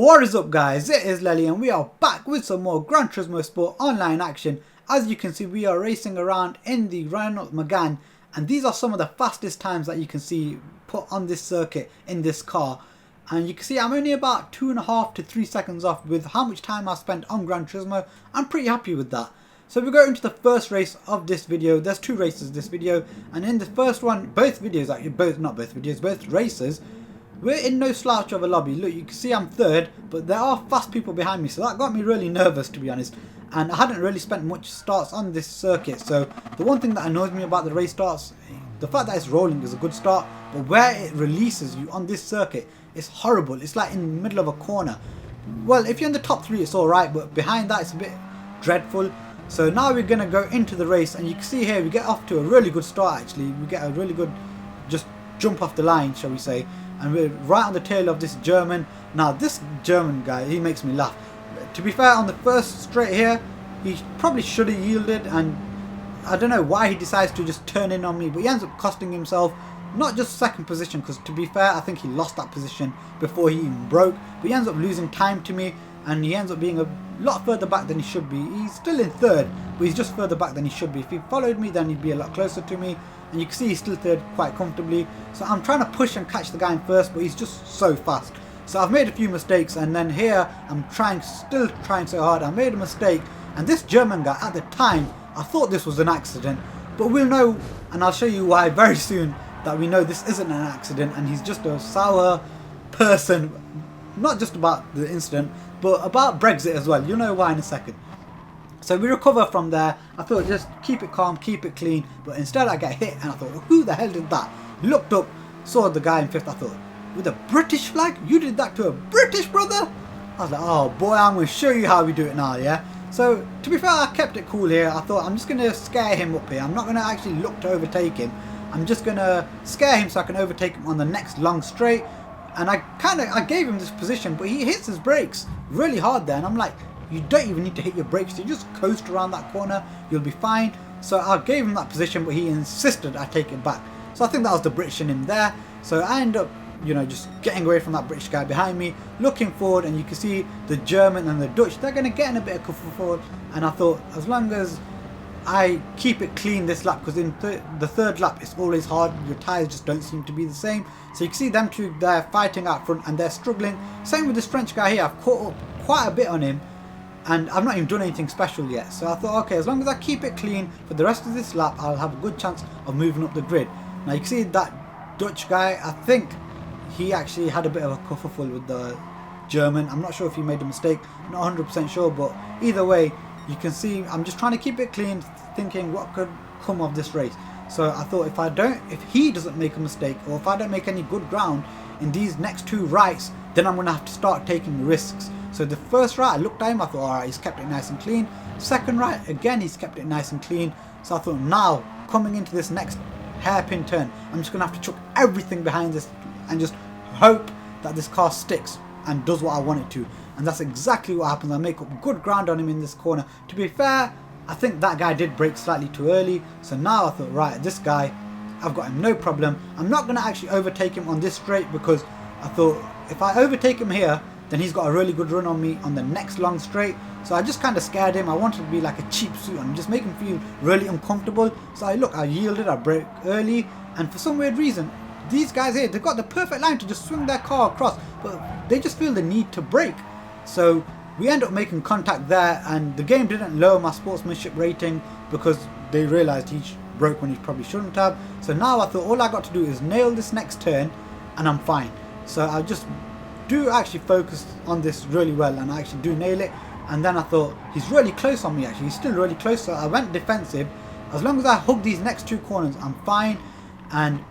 What is up guys, it is Lely and we are back with some more Gran Turismo Sport online action. As you can see, we are racing around in the Renault Megane, and these are some of the fastest times that you can see put on this circuit in this car. And you can see I'm only about 2.5 to 3 seconds off with how much time I spent on Gran Turismo. I'm pretty happy with that. So we go into the first race of this video. There's two races this video, and in the first one, both races, we're in no slouch of a lobby. Look, you can see I'm third, but there are fast people behind me, so that got me really nervous, to be honest. And I hadn't really spent much starts on this circuit, so the one thing that annoys me about the race starts, the fact that it's rolling is a good start, but where it releases you on this circuit, it's horrible. It's like in the middle of a corner. Well, if you're in the top 3 it's alright, but behind that it's a bit dreadful. So now we're going to go into the race, and you can see here we get off to a really good start actually. We get a really good just jump off the line, shall we say. And we're right on the tail of this German. Now this German guy, he makes me laugh. To be fair, on the first straight here, he probably should have yielded, and I don't know why he decides to just turn in on me, but he ends up costing himself not just second position, because to be fair, I think he lost that position before he even broke, but he ends up losing time to me, and he ends up being a lot further back than he should be. He's still in third, but he's just further back than he should be. If he followed me, then he'd be a lot closer to me. And you can see he's still third quite comfortably. So I'm trying to push and catch the guy in first, but he's just so fast. So I've made a few mistakes, and then here I'm still trying so hard. I made a mistake, and this German guy at the time, I thought this was an accident, but we'll know, and I'll show you why very soon, that we know this isn't an accident, and he's just a sour person, not just about the incident, but about Brexit as well. You'll know why in a second. So we recover from there. I thought just keep it calm, keep it clean, but instead I get hit, and I thought, well, who the hell did that? Looked up, saw the guy in fifth. I thought, with a British flag? You did that to a British brother? I was like, oh boy, I'm going to show you how we do it now, yeah? So to be fair, I kept it cool here. I thought I'm just going to scare him up here. I'm not going to actually look to overtake him. I'm just going to scare him so I can overtake him on the next long straight. And I gave him this position, but he hits his brakes really hard there, and I'm like, you don't even need to hit your brakes, you just coast around that corner, you'll be fine. So I gave him that position, but he insisted I take it back. So I think that was the British in him there. So I end up, you know, just getting away from that British guy behind me, looking forward, and you can see the German and the Dutch, they're going to get in a bit of cover forward. And I thought, as long as I keep it clean this lap, because in the third lap it's always hard, your tyres just don't seem to be the same. So you can see them two there fighting out front, and they're struggling. Same with this French guy here, I've caught up quite a bit on him, and I've not even done anything special yet. So I thought, okay, as long as I keep it clean for the rest of this lap, I'll have a good chance of moving up the grid. Now you can see that Dutch guy, I think he actually had a bit of a kerfuffle with the German. I'm not sure if he made a mistake, not 100% sure, but either way, you can see I'm just trying to keep it clean, thinking what could come of this race. So I thought if he doesn't make a mistake, or if I don't make any good ground in these next two rights, then I'm going to have to start taking risks. So the first right, I looked at him, I thought, alright, he's kept it nice and clean. Second right, again, he's kept it nice and clean. So I thought, now, coming into this next hairpin turn, I'm just going to have to chuck everything behind this and just hope that this car sticks and does what I want it to. And that's exactly what happens. I make up good ground on him in this corner. To be fair, I think that guy did brake slightly too early. So now I thought, right, this guy, I've got him no problem. I'm not going to actually overtake him on this straight, because I thought if I overtake him here, then he's got a really good run on me on the next long straight. So I just kind of scared him. I wanted to be like a cheap suit and just make him feel really uncomfortable. So I yielded, I braked early, and for some weird reason, these guys here, they've got the perfect line to just swing their car across, but they just feel the need to brake. So we end up making contact there, and the game didn't lower my sportsmanship rating because they realised he broke when he probably shouldn't have. So now I thought all I got to do is nail this next turn and I'm fine. So I just do actually focus on this really well, and I actually do nail it. And then I thought, he's really close on me actually, he's still really close, so I went defensive. As long as I hug these next two corners, I'm fine. And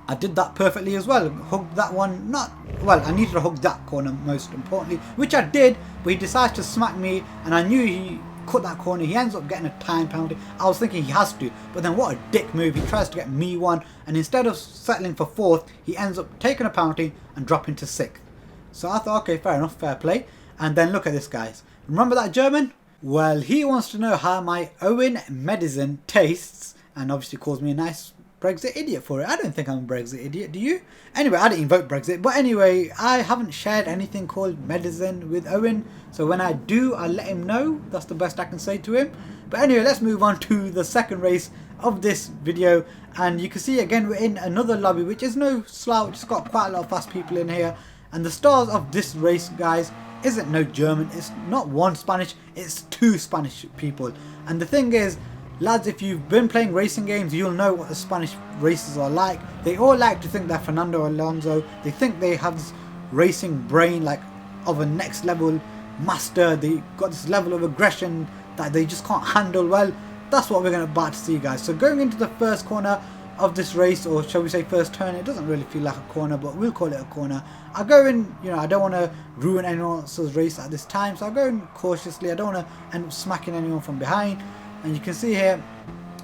I did that perfectly as well. Hugged that one, I needed to hug that corner most importantly, which I did, but he decides to smack me, and I knew he cut that corner. He ends up getting a time penalty. I was thinking he has to, but then what a dick move. He tries to get me one, and instead of settling for fourth, he ends up taking a penalty and dropping to sixth. So I thought, okay, fair enough, fair play. And then look at this, guys. Remember that German? Well, he wants to know how my Owen medicine tastes, and obviously calls me a nice Brexit idiot for it. I don't think I'm a Brexit idiot, do you? Anyway, I didn't vote Brexit, but anyway, I haven't shared anything called medicine with Owen, so when I do, I'll let him know. That's the best I can say to him. But anyway, let's move on to the second race of this video, and you can see again we're in another lobby, which is no slouch. It's got quite a lot of fast people in here, and the stars of this race, guys, isn't no German. It's not one Spanish, it's two Spanish people. And the thing is, lads, if you've been playing racing games, you'll know what the Spanish races are like. They all like to think they're Fernando Alonso. They think they have this racing brain like of a next level master. They got this level of aggression that they just can't handle. Well, that's what we're going to about to see, guys. So going into the first corner of this race, or shall we say first turn, it doesn't really feel like a corner, but we'll call it a corner. I go in, you know, I don't want to ruin anyone else's race at this time, so I go in cautiously. I don't want to end up smacking anyone from behind. And you can see here,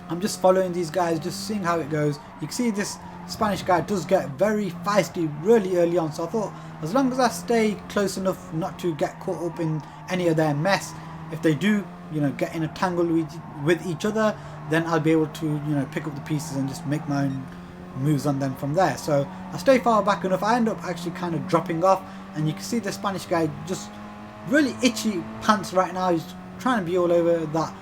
I'm just following these guys, just seeing how it goes. You can see this Spanish guy does get very feisty really early on, so I thought as long as I stay close enough not to get caught up in any of their mess, if they do, you know, get in a tangle with each other, then I'll be able to, you know, pick up the pieces and just make my own moves on them from there. So I stay far back enough. I end up actually kind of dropping off, and you can see the Spanish guy just really itchy pants right now. He's trying to be all over that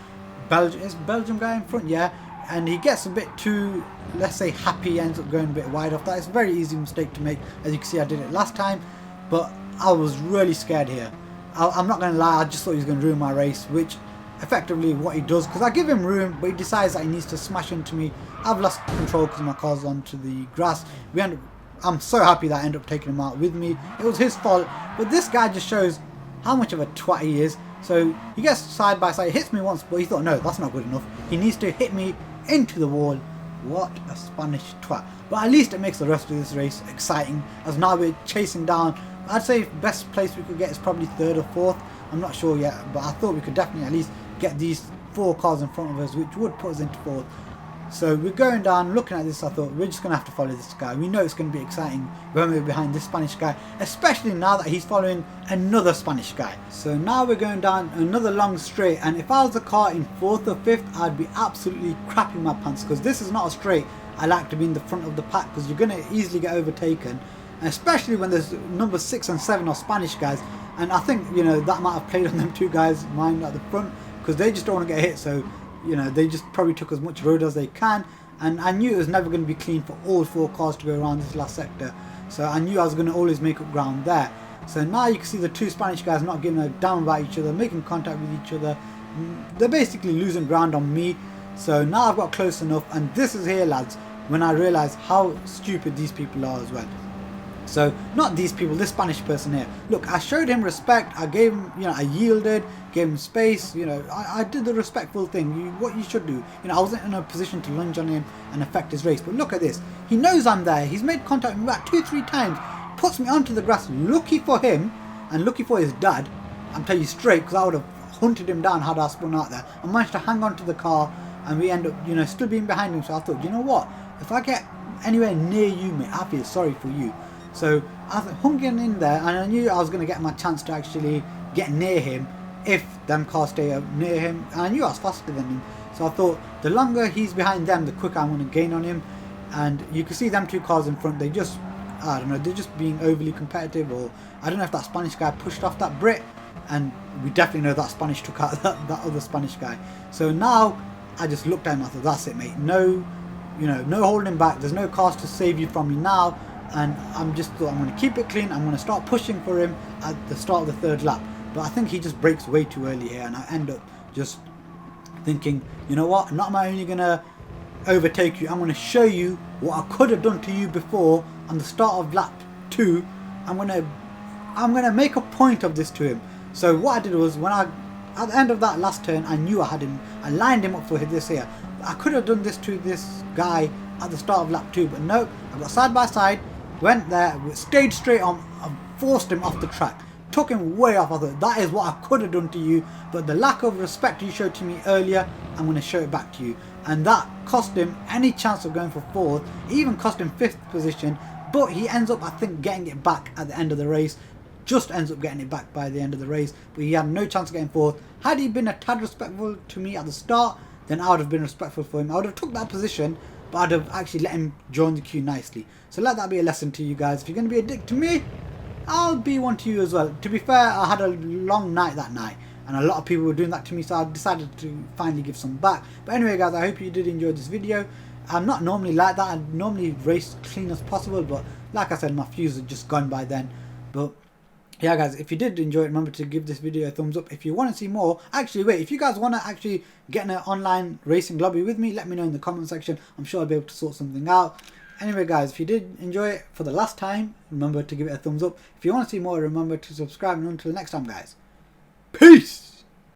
Belgium guy in front, yeah, and he gets a bit too, let's say, happy, ends up going a bit wide off that. It's a very easy mistake to make. As you can see, I did it last time, but I was really scared here. I'm not going to lie, I just thought he was going to ruin my race, which effectively what he does, because I give him room, but he decides that he needs to smash into me. I've lost control because my car's onto the grass. I'm so happy that I ended up taking him out with me. It was his fault, but this guy just shows how much of a twat he is. So he gets side by side, hits me once, but he thought, no, that's not good enough. He needs to hit me into the wall. What a Spanish twat. But at least it makes the rest of this race exciting, as now we're chasing down. I'd say best place we could get is probably third or fourth. I'm not sure yet, but I thought we could definitely at least get these 4 cars in front of us, which would put us into fourth. So we're going down, looking at this, I thought we're just going to have to follow this guy. We know it's going to be exciting when we're behind this Spanish guy, especially now that he's following another Spanish guy. So now we're going down another long straight, and if I was a car in 4th or 5th, I'd be absolutely crapping my pants, because this is not a straight I like to be in the front of the pack, because you're going to easily get overtaken, and especially when there's number 6 and 7 are Spanish guys. And I think, you know, that might have played on them two guys' mind at the front, because they just don't want to get hit. So, you know, they just probably took as much road as they can, and I knew it was never going to be clean for all 4 cars to go around this last sector, so I knew I was going to always make up ground there. So now you can see the 2 Spanish guys not giving a damn about each other, making contact with each other. They're basically losing ground on me. So now I've got close enough, and this is here, lads, when I realised how stupid these people are as well. So, not these people, this Spanish person here. Look, I showed him respect, I gave him, you know, I yielded, gave him space, you know, I did the respectful thing, what you should do. You know, I wasn't in a position to lunge on him and affect his race, but look at this. He knows I'm there, he's made contact with me about 2-3 times, puts me onto the grass. Lucky for him, and lucky for his dad, I'm telling you straight, because I would have hunted him down had I spun out there. I managed to hang on to the car, and we end up, you know, still being behind him. So I thought, you know what, if I get anywhere near you, mate, I feel sorry for you. So I hung in there, and I knew I was going to get my chance to actually get near him if them cars stay near him, and I knew I was faster than him. So I thought the longer he's behind them, the quicker I'm going to gain on him. And you can see them 2 cars in front, they just, I don't know, they're just being overly competitive, or I don't know if that Spanish guy pushed off that Brit, and we definitely know that Spanish took out that other Spanish guy. So now I just looked at him, I thought, that's it, mate, no, you know, no holding back, there's no cars to save you from me now. And I'm going to keep it clean. I'm going to start pushing for him at the start of the 3rd lap. But I think he just brakes way too early here, and I end up just thinking, you know what, I'm not only going to overtake you, I'm going to show you what I could have done to you before on the start of lap 2. I'm going to make a point of this to him. So what I did was, at the end of that last turn, I knew I had him. I lined him up for this here. I could have done this to this guy at the start of lap 2, but nope, I got side by side, went there, stayed straight on, and forced him off the track, took him way off. I thought, that is what I could have done to you, but the lack of respect you showed to me earlier, I'm going to show it back to you. And that cost him any chance of going for 4th, it even cost him 5th position, but he ends up, I think, getting it back at the end of the race. Just ends up getting it back by the end of the race, but he had no chance of getting 4th. Had he been a tad respectful to me at the start, then I would have been respectful for him. I would have took that position, but I'd have actually let him join the queue nicely. So let that be a lesson to you guys. If you're going to be a dick to me, I'll be one to you as well. To be fair, I had a long night that night, and a lot of people were doing that to me, so I decided to finally give some back. But anyway guys, I hope you did enjoy this video. I'm not normally like that. I normally race clean as possible, but like I said, my fuse had just gone by then. But yeah guys, if you did enjoy it, remember to give this video a thumbs up. If you want to see more, actually wait, if you guys want to actually get in an online racing lobby with me, let me know in the comment section. I'm sure I'll be able to sort something out. Anyway guys, if you did enjoy it for the last time, remember to give it a thumbs up. If you want to see more, remember to subscribe, and until next time guys, peace.